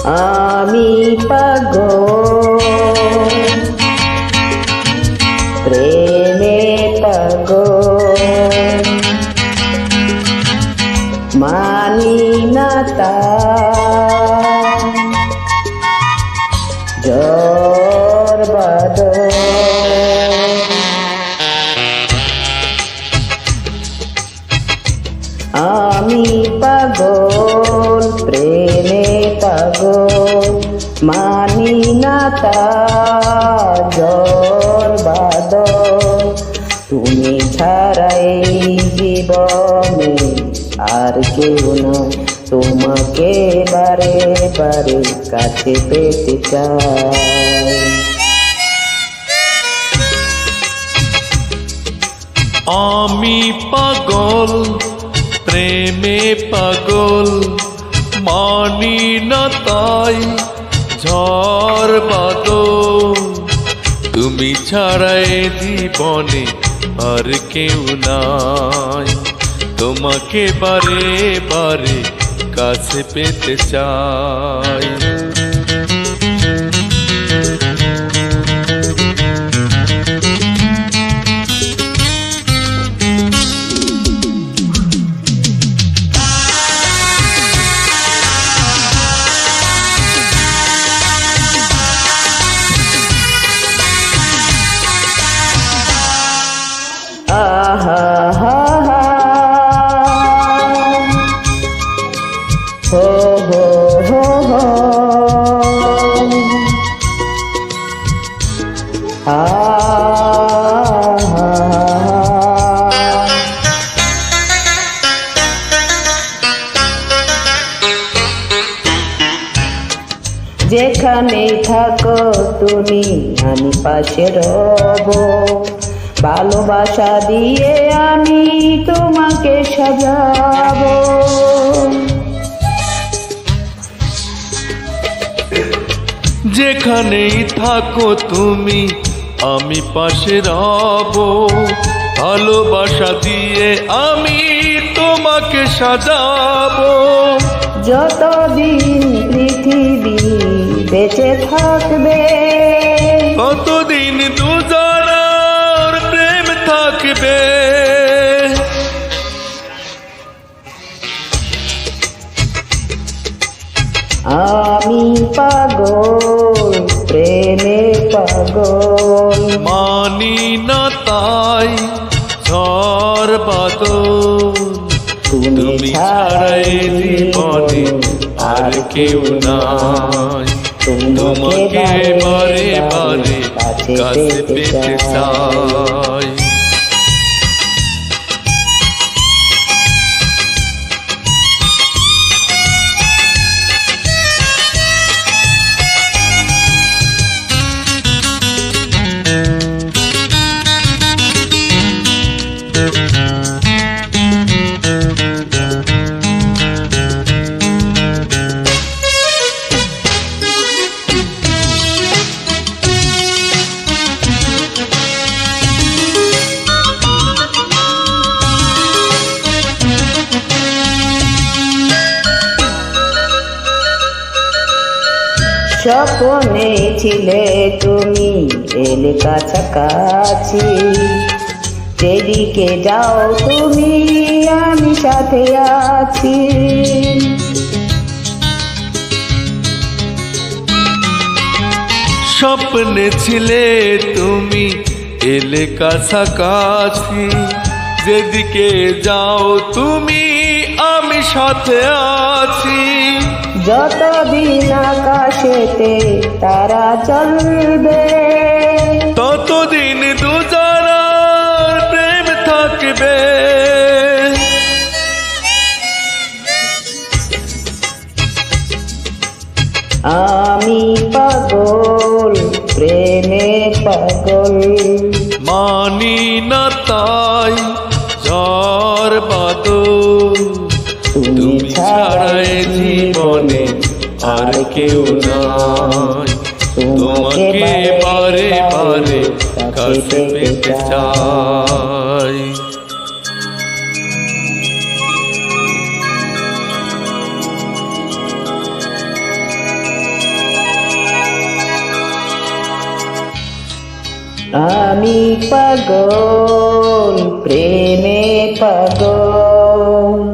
আমি পাগল প্রেমে পাগল মানি না তা ঝড় বাদল আমি পাগল প্রেমে পাগল মানি না তা ঝড় বাদল তুমি ছাড়া এই জীবনে আর কেউ নয় তোমাকে বারে বারে কাছে পেতে চাই আমি পাগল প্রেমে পাগল মানি না তাই ঝড় বাদল তুমি ছাড়া এ জীবনে আর কেউ নাই তোমাকে বারে বারে কাছে পেতে চাই আহা হা হা হো হো হো হো যেখানে থাকো তুমি আমি পাশে রব ভালোবাসা দিয়ে আমি তোমাকে সাজাবো যেখানেই থাকো তুমি আমি পাশে রব ভালোবাসা দিয়ে আমি তোমাকে সাজাবো যতদিন পৃথিবী বেঁচে থাকবে ততদিন দুজনের প্রেম থাকবে আমি পাগল প্রেমে পাগল মানি না তাই ঝড় বাদল তুমি ছাড়া এ জীবনে আর কেউ নাই তোমাকে বারে বারে কাছে পেতে চাই স্বপ্নে ছিলে তুমি এলে কাছাকাছি যেদিকে যাও তুমি আমি সাথে আছি স্বপ্নে ছিলে তুমি এলে কাছাকাছি যেদিকে যাও তুমি আমি সাথে আছি যতদিন আকাশেতে তারা চলবে ততদিন দুজনের প্রেম থাকবে আমি পাগল প্রেমে পাগল মানি না তাই ঝড় বাদল তুমি ছাড়া এ জীবনে আর কেউ নাই তোমাকে বারে বারে কাছে পেতে চাই আমি পাগল প্রেমে পাগল